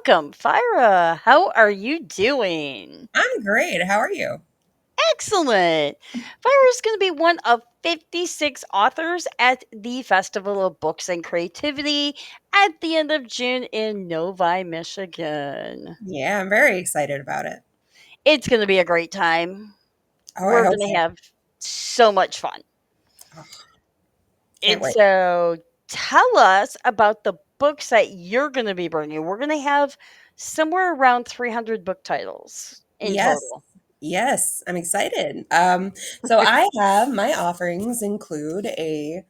Welcome, Fyra. How are you doing? I'm great. How are you? Excellent. Fyra is going to be one of 56 authors at the Festival of Books and Creativity at the end of June in Novi, Michigan. Yeah, I'm very excited about it. It's going to be a great time. Oh, I We're hope going so. to have so much fun. Oh, can't And wait. so tell us about the books that you're going to be bringing. We're going to have somewhere around 300 book titles in Yes. total. Yes, I'm excited. So I have my offerings include a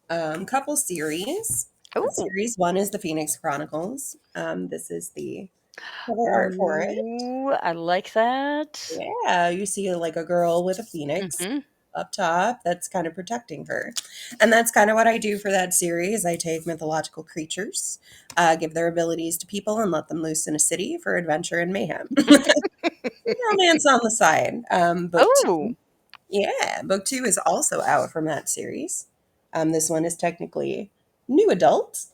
couple series. Oh, Series one is the Phoenix Chronicles. This is the cover art for it. ooh, I like that. Yeah, you see like a girl with a phoenix Mhm. up top that's kind of protecting her. And that's kind of what I do for that series. I take mythological creatures, give their abilities to people, and let them loose in a city for adventure and mayhem. Romance on the side. Book Oh, two. Yeah, book two is also out from that series. This one is technically new adult.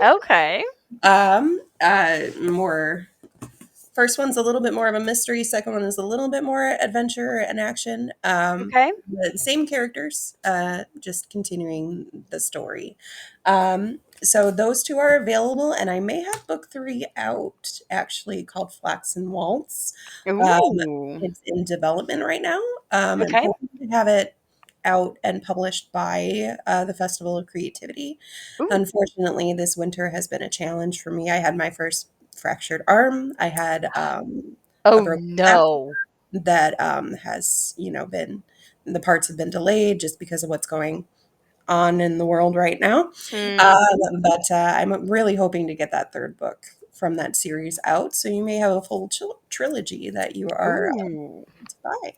okay. More First one's a little bit more of a mystery. Second one is a little bit more adventure and action. Okay. The same characters, just continuing the story. So those two are available, and I may have book three out actually called Flax and Waltz. Um, Ooh. it's in development right now. I'm Okay. hoping to have it out and published by the Festival of Creativity. Ooh. Unfortunately, this winter has been a challenge for me. I had my first fractured arm. I had a Oh, broken back no. that has, been the parts have been delayed just because of what's going on in the world right now. Mhm. But I'm really hoping to get that third book from that series out. So you may have a full trilogy that you are Ooh. to buy.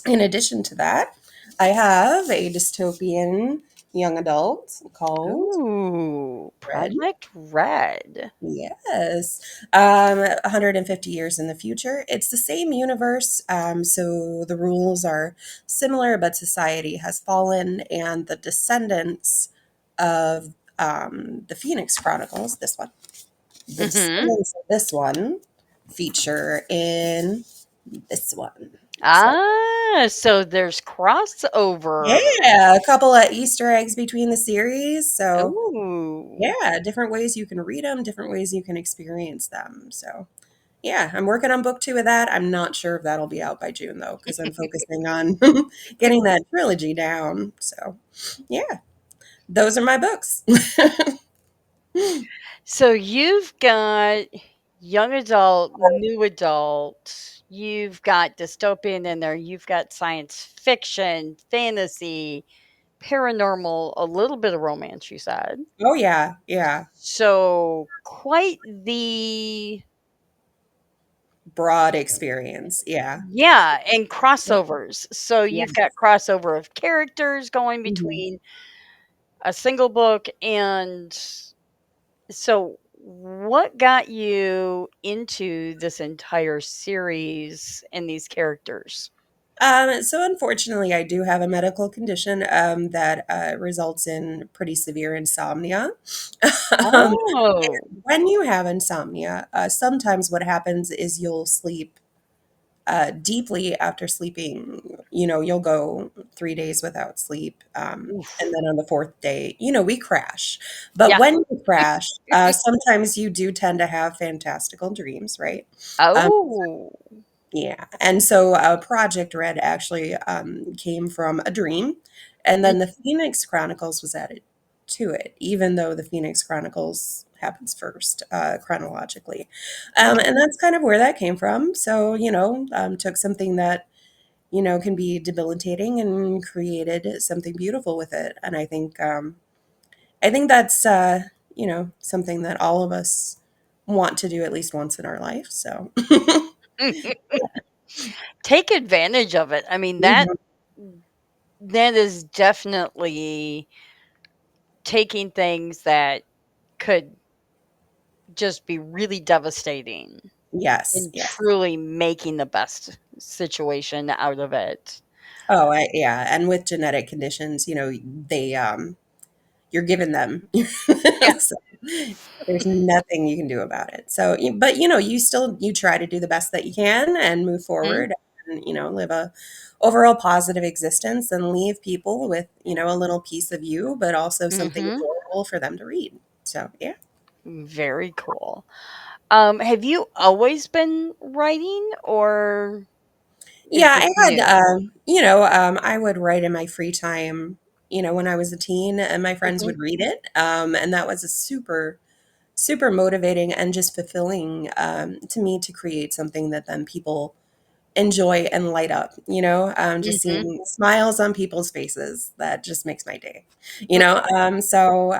In addition to that, I have a dystopian young adult called Ooh. Red. Project Red. Yes. 150 years in the future. It's the same universe. So the rules are similar, but society has fallen, and the descendants of the Phoenix Chronicles, the Mhm. descendants of this one feature in this one. So So there's crossover. yeah, a couple of Easter eggs between the series. So Ooh. yeah, different ways you can read them, different ways you can experience them. So yeah, I'm working on book two of that. I'm not sure if that'll be out by June though, because I'm focusing on getting that trilogy down. So yeah, those are my books. So you've got young adult, new adult, you've got dystopian in there, you've got science fiction, fantasy, paranormal, a little bit of romance, you said. Oh yeah, yeah. So quite the Broad experience. Yeah. yeah, and crossovers. So you've got Yes. crossover of characters going Mhm. between a single book and so what got you into this entire series and these characters? So unfortunately, I do have a medical condition that results in pretty severe insomnia. um, Oh, when you have insomnia, sometimes what happens is you'll sleep deeply after sleeping. You'll go 3 days without sleep. And oof. then on the fourth day, we crash. But Yeah. when you crash, sometimes you do tend to have fantastical dreams, right? Um, Oh. yeah. And so Project Red actually came from a dream. And Mm, then the Phoenix Chronicles was added to it, even though the Phoenix Chronicles happens first chronologically. okay. And that's kind of where that came from. So, took something that, can be debilitating and created something beautiful with it. And I think that's, something that all of us want to do at least once in our life. So, Take advantage of it. I mean, that Mhm. that is definitely taking things that could just be really devastating Yes, and yes. truly making the best situation out of it. Oh, yeah, and with genetic conditions, they, you're given them. Yeah. So There's nothing you can do about it. So, but you still you try to do the best that you can and move Mhm, forward and live a overall positive existence and leave people with, a little piece of you, but also something mhm. adorable for them to read. So, yeah. Very cool. Have you always been writing, or is Yeah, this I had, new? I would write in my free time, when I was a teen, and my friends Mhm, would read it. And that was a super, super motivating and just fulfilling to me to create something that then people enjoy and light up, just mhm. seeing smiles on people's faces. That just makes my day, so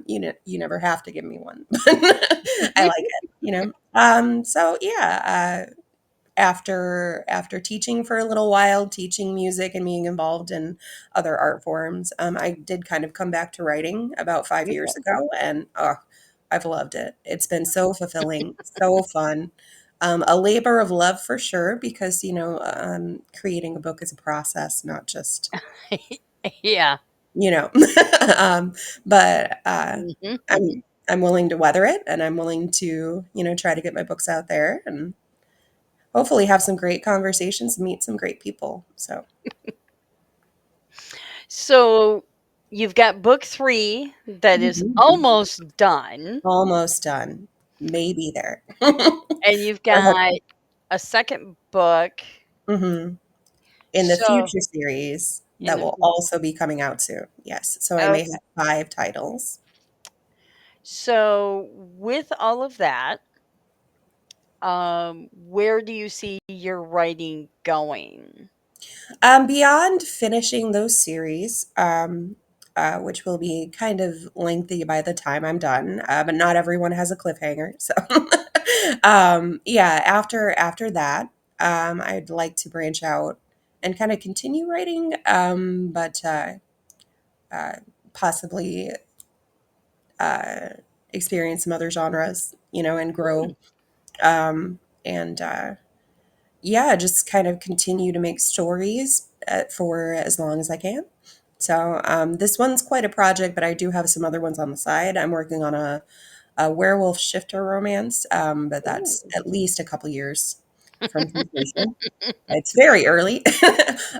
you never have to give me one, but I like it. So yeah, after teaching for a little while, teaching music and being involved in other art forms, I did kind of come back to writing about 5 years Okay. ago, and I've loved it. It's been so fulfilling, so fun. A labor of love for sure, because creating a book is a process, not just Yeah. you know. um, but Mhm, I'm mhm. I'm willing to weather it, and I'm willing to try to get my books out there and hopefully have some great conversations, meet some great people. So, So, you've got book 3 that is mhm. almost done, Almost done. Maybe there. and you've Or hope got a second book. mhm. In the So future series in that the will fu also be coming out soon. Yes. So I may okay. have 5 titles. So, with all of that, where do you see your writing going? Beyond finishing those series, which will be kind of lengthy by the time I'm done, but not everyone has a cliffhanger. So, yeah, after that, I'd like to branch out and kind of continue writing, but uh, possibly uh, experience some other genres, and Mm, grow. And Yeah, just kind of continue to make stories for as long as I can. So this one's quite a project, but I do have some other ones on the side. I'm working on a werewolf shifter romance, but that's ooh. at least a couple years from completion. It's very early.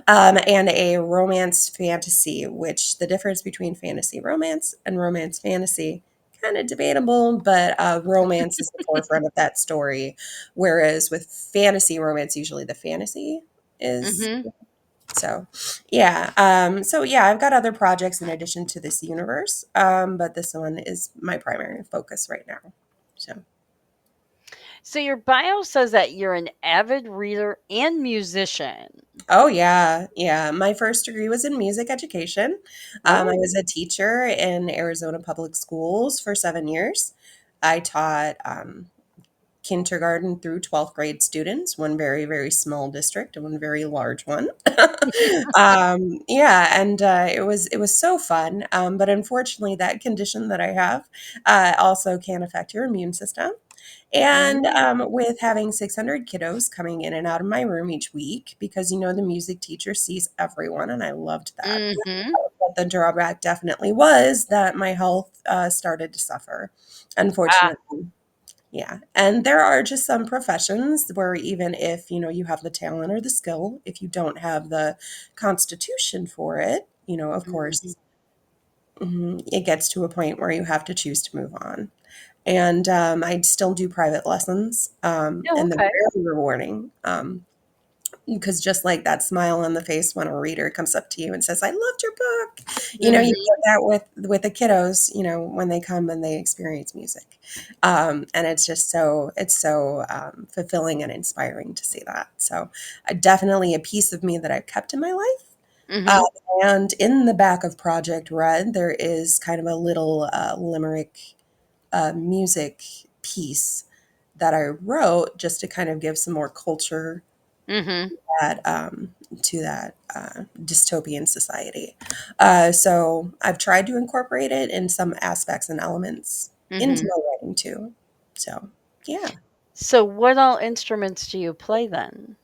And a romance fantasy, which the difference between fantasy romance and romance fantasy, kind of debatable, but romance is the forefront of that story. Whereas with fantasy romance, usually the fantasy is. Mhm. So, yeah. So, yeah, I've got other projects in addition to this universe, but this one is my primary focus right now. So, So your bio says that you're an avid reader and musician. oh yeah, yeah. My first degree was in music education. I Oh. was a teacher in Arizona public schools for 7 years. I taught kindergarten through 12th grade students, one very, very small district and one very large one. Yeah, and it was so fun. But unfortunately, that condition that I have also can affect your immune system. And Mm. with having 600 kiddos coming in and out of my room each week, because the music teacher sees everyone, and I loved that. Mhm. But the drawback definitely was that my health started to suffer, Ah. unfortunately. Yeah. And there are just some professions where even if, you have the talent or the skill, if you don't have the constitution for it, of Mhm. course, it gets to a point where you have to choose to move on. And I still do private lessons, Oh, and they're okay. very rewarding. Because just like that smile on the face when a reader comes up to you and says, "I loved your book," you Mhm. get that with the kiddos, when they come and they experience music, and it's so fulfilling and inspiring to see that. So, definitely a piece of me that I've kept in my life. Uh, Mhm. and in the back of Project Red, there is kind of a little limerick music piece that I wrote just to kind of give some more culture Mhm. that to that dystopian society. So I've tried to incorporate it in some aspects and elements into Mhm. my writing too. So yeah. So what all instruments do you play then?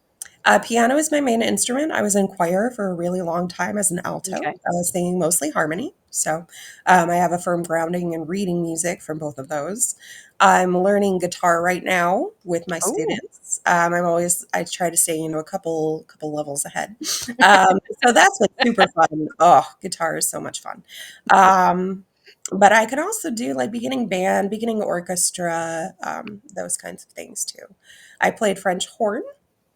Piano is my main instrument. I was in choir for a really long time as an alto. Okay. I was singing mostly harmony. So I have a firm grounding in reading music from both of those. I'm learning guitar right now with my Oh. students. I try to stay, a couple levels ahead. So that's like super fun. Oh, guitar is so much fun. Um, but I can also do like beginning band, beginning orchestra, those kinds of things too. I played French horn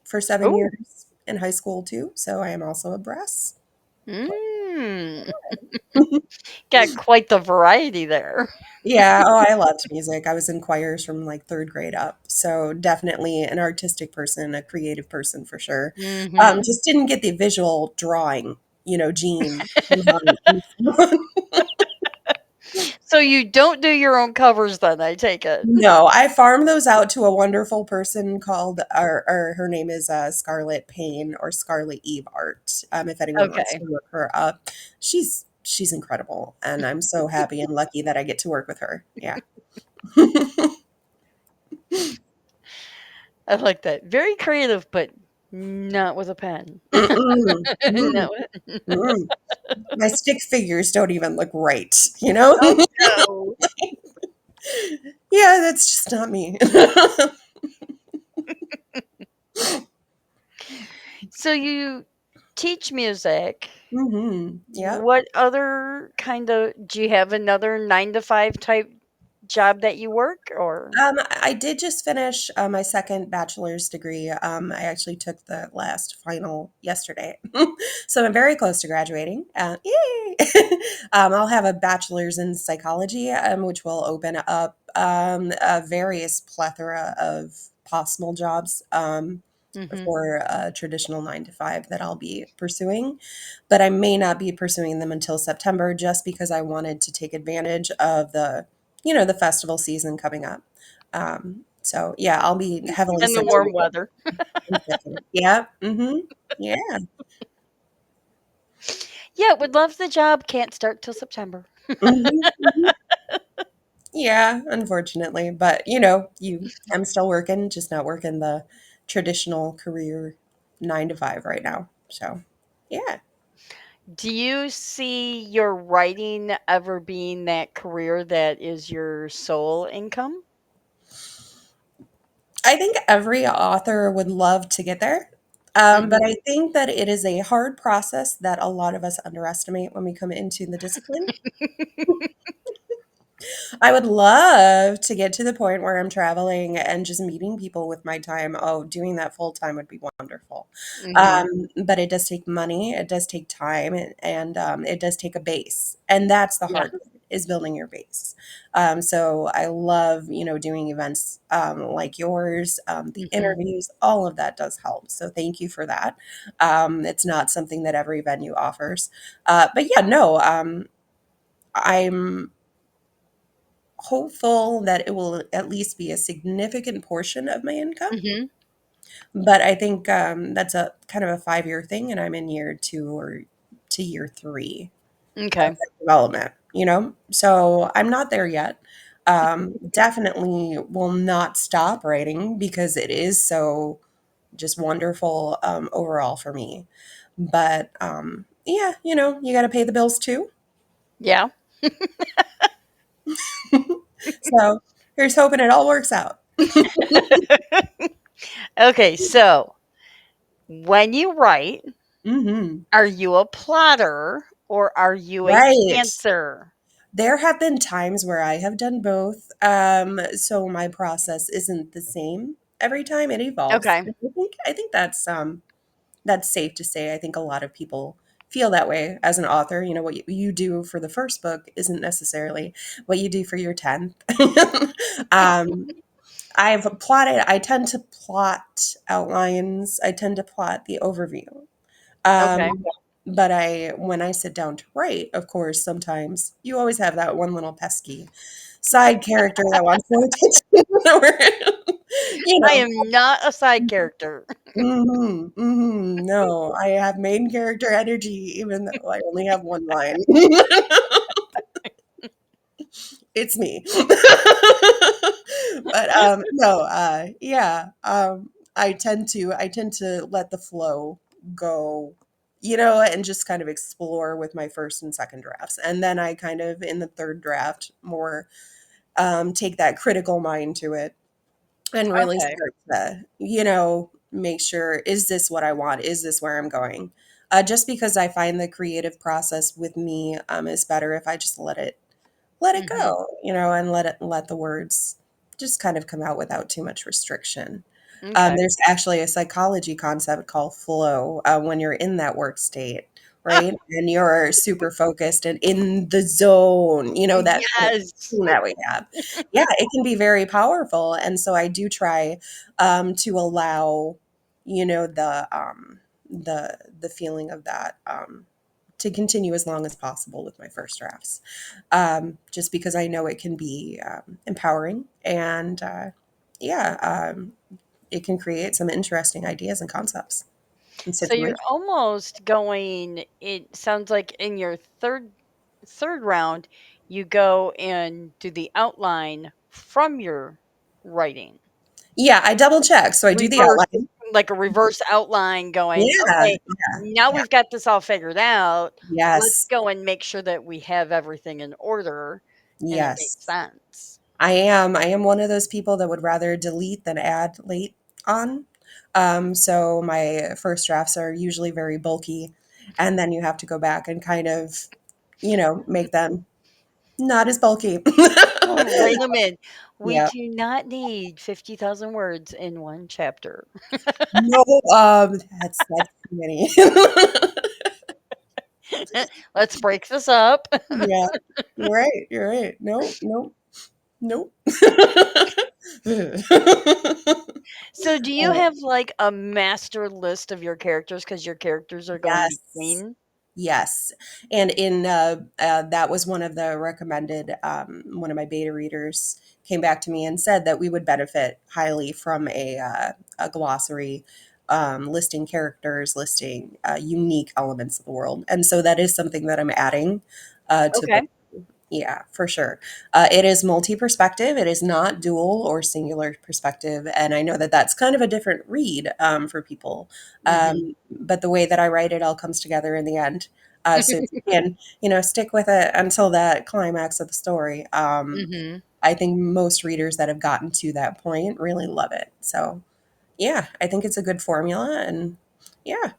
for 7 Oh. years in high school too, so I am also a brass player. Mm. Got quite the variety there. Yeah, oh, I loved music. I was in choirs from, like, 3rd grade up, so definitely an artistic person, a creative person for sure. Mhm. Just didn't get the visual drawing, gene component. So you don't do your own covers then, I take it? No, I farmed those out to a wonderful person called or her name is, Scarlett Payne or Scarlet Eve Art, if anyone wants Okay. to look her up. She's incredible, and I'm so happy and lucky that I get to work with her. Yeah. I like that. Very creative, but not with a pen. Mm-mm. Mm, Not with mm. My stick figures don't even look right, you know? Oh, no. Yeah, that's just not me. So you teach music. Mhm. Yep. What other kind of do you have another 9 to 5 type job that you work or I did just finish my second bachelor's degree. I actually took the last final yesterday, so I'm very close to graduating. Yay! I'll have a bachelor's in psychology, which will open up a various plethora of possible jobs Mhm. for a traditional 9 to 5 that I'll be pursuing. But I may not be pursuing them until September, just because I wanted to take advantage of the festival season coming up. So yeah, I'll be heavily And the warm situated weather? in September. Yeah. Mhm. Yeah. Yeah, would love the job, can't start till September. Mhm. Mhm. Yeah, unfortunately, but I'm still working, just not working the traditional career 9 to 5 right now. So, yeah. Do you see your writing ever being that career that is your sole income? I think every author would love to get there. But Mhm. I think that it is a hard process that a lot of us underestimate when we come into the discipline. I would love to get to the point where I'm traveling and just meeting people with my time. Oh, doing that full time would be wonderful. Mhm. But it does take money, it does take time, and it does take a base. And that's the Yeah. hard part, is building your base. So I love, doing events like yours, the Mhm. interviews, all of that does help. So thank you for that. It's not something that every venue offers. But yeah, no, I'm hopeful that it will at least be a significant portion of my income. Mhm. But I think that's a kind of a 5 year thing, and I'm in year 2 or to year 3 of Okay. that development, So I'm not there yet. Definitely will not stop writing because it is so just wonderful overall for me. But yeah, you got to pay the bills too. Yeah. So here's hoping it all works out. Okay, so when you write, Hmm. are you a plotter or are you a Right. pantser? There have been times where I have done both, so my process isn't the same every time, it evolves. Okay. I think that's safe to say. I think a lot of people feel that way as an author. What you do for the first book isn't necessarily what you do for your 10th. Um, I tend to plot outlines, I tend to plot the overview. Okay. Um, but when I sit down to write, of course, sometimes you always have that one little pesky side character that wants more attention. or, you I know, am not a side character. no, I have main character energy, even though I only have one line. It's me. But no, yeah. I tend to let the flow go, you know, and just kind of explore with my first and second drafts. And then I kind of in the third draft more take that critical mind to it and really Okay. start to, make sure, is this what I want? Is this where I'm going? Just because I find the creative process with me is better if I just let it Mhm. go, and let the words just kind of come out without too much restriction. Okay. There's actually a psychology concept called flow when you're in that work state, right? And you're super focused and in the zone, that kind of Yes. feeling that we have. Yeah, it can be very powerful. And so I do try to allow, the feeling of that to continue as long as possible with my first drafts, just because I know it can be empowering and yeah, it can create some interesting ideas and concepts and So you're situations. almost going, it sounds like in your third round, you go and do the outline from your writing. Yeah, I double check. So I do the Reverse, outline. like a reverse outline going, Yeah, okay, now yeah, we've got this all figured out. Let's yes, go and make sure that we have everything in order and it makes yes. sense. I am one of those people that would rather delete than add late on. So my first drafts are usually very bulky, and then you have to go back and kind of, make them not as bulky. Oh, rein them in. We Yeah. do not need 50,000 words in one chapter. No, that's too many. Let's break this up. Yeah, you're right, you're right. No, no, nope. So, do you have like a master list of your characters because your characters are going Yes. between? Yes, and that was one of the recommended, one of my beta readers came back to me and said that we would benefit highly from a glossary, listing characters, listing, unique elements of the world, and so that is something that I'm adding, to Okay. book. Yeah, for sure. It is multi-perspective. It is not dual or singular perspective, and I know that that's kind of a different read, for people. Mhm. But the way that I write it all comes together in the end. So if you can, stick with it until that climax of the story. Mhm. I think most readers that have gotten to that point really love it. So yeah, I think it's a good formula, and yeah,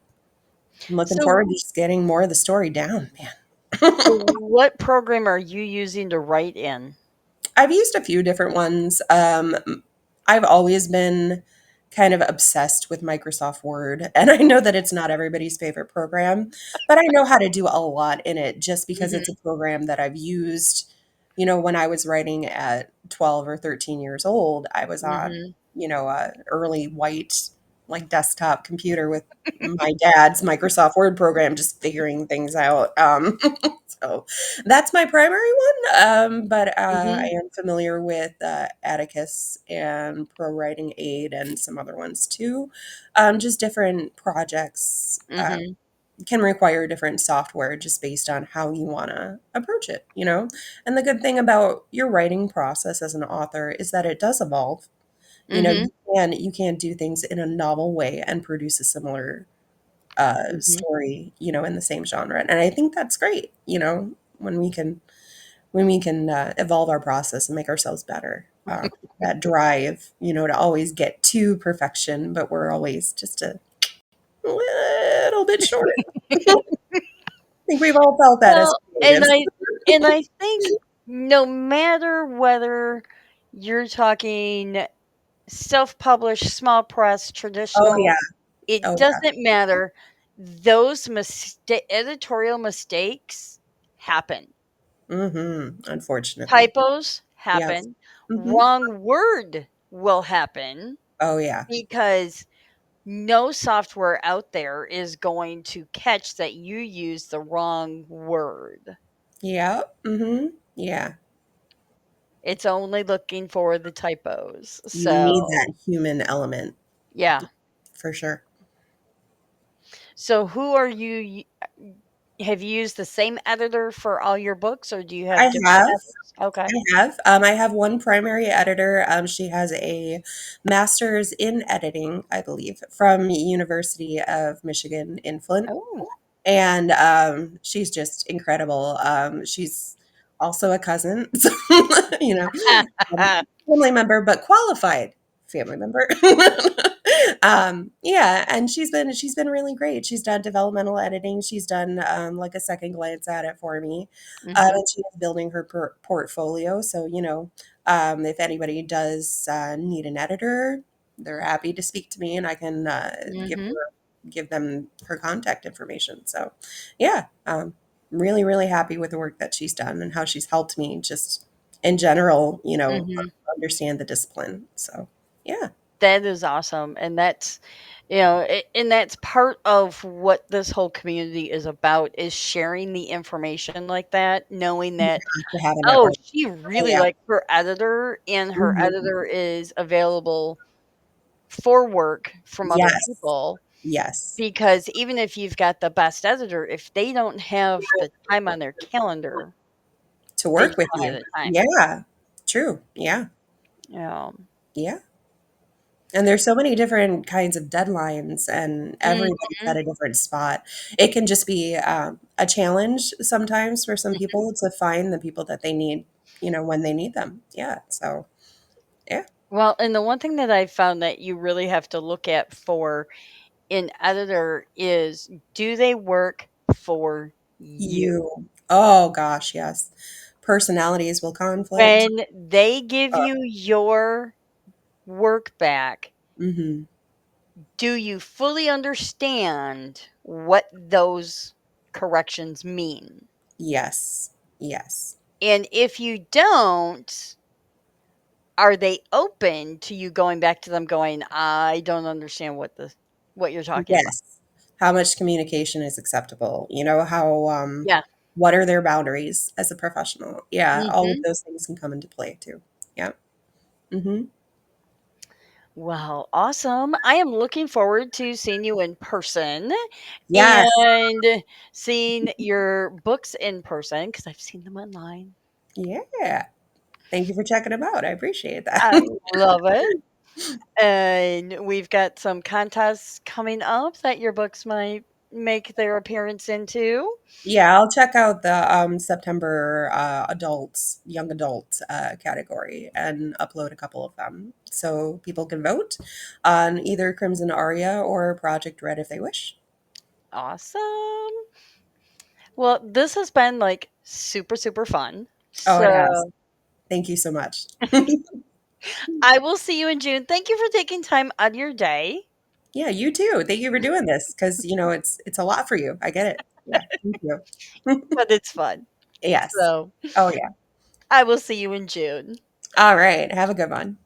I'm looking So, forward to just getting more of the story down, man. so what program are you using to write in? I've used a few different ones. I've always been kind of obsessed with Microsoft Word, and I know that it's not everybody's favorite program, but I know how to do a lot in it just because it's Mhm. a program that I've used. When I was writing at 12 or 13 years old, I was on, Mhm. a early white like desktop computer with my dad's Microsoft Word program, just figuring things out. So that's my primary one. But I Mhm. am familiar with Atticus and Pro Writing Aid and some other ones too. Just different projects Mhm. can require different software just based on how you want to approach it. And the good thing about your writing process as an author is that it does evolve. Mhm. You can do things in a novel way and produce a similar Mhm. story, in the same genre. And I think that's great, when we can evolve our process and make ourselves better. That drive, to always get to perfection, but we're always just a little bit short. I think we've all felt that as Well, and creatives. I think no matter whether you're talking self-published, small press, Oh yeah, traditional, it oh yeah. doesn't matter. Those editorial mistakes happen. Unfortunately, Typos yes. happen. Hmm. Wrong word will happen Oh yeah. because no software out there is going to catch that you use the wrong word. Yeah. Yeah. It's only looking for the typos. You need So, that human element yeah. for sure. So who are you have you used the same editor for all your books, or do you have I different have. editors? Okay. I have one primary editor. She has a master's in editing, I believe, from University of Michigan in Flint, Oh. and she's just incredible. She's also a cousin, so, you know, family member, but qualified family member. Yeah, and she's been really great. She's done developmental editing. She's done like a second glance at it for me, Mhm. and she's building her portfolio. So if anybody does need an editor, they're happy to speak to me, and I can Mhm. give them her contact information. So, yeah, really, really happy with the work that she's done and how she's helped me just in general, Mhm. understand the discipline. So, yeah. That is awesome, and that's, and that's part of what this whole community is about, is sharing the information like that, knowing You that, have to have a oh, network. she Oh, really yeah. liked her editor, and her Mhm. editor is available for work from other Yes. people. Yes. Because even if you've got the best editor, if they don't have the time on their calendar, To they work just with don't have you. the time. Yeah. True. Yeah. Yeah. Yeah. And there's so many different kinds of deadlines, and everybody's Mhm. at a different spot. It can just be a challenge sometimes for some people to find the people that they need, when they need them. Yeah. So, yeah. Well, and the one thing that I found that you really have to look at for an editor is, do they work for you? You. Oh, gosh. Yes. Personalities will conflict. When they give Uh, you your work back, mhm. do you fully understand what those corrections mean? Yes. Yes. And if you don't, are they open to you going back to them going, "I don't understand what you're talking about." Yes. How much communication is acceptable? Yeah. What are their boundaries as a professional? Yeah, all of Mhm. those things can come into play too. Yeah. Mhm. Well, awesome. I am looking forward to seeing you in person Yes. and seeing your books in person, because 'cause I've seen them online. Yeah. Thank you for checking them out. I appreciate that. I love it. And we've got some contests coming up that your books might make their appearance into. Yeah, I'll check out the September young adult category and upload a couple of them so people can vote on either Crimson Aria or Project Red if they wish. Awesome. Well, this has been, like, super, super fun. Oh, it has. So, Thank you so much. I will see you in June. Thank you for taking time out of your day, Yeah, you too. Thank you for doing this because it's a lot for you. I get it. Yeah, thank you. but it's fun. Yes. So, Oh, yeah. I will see you in June. All right. Have a good one.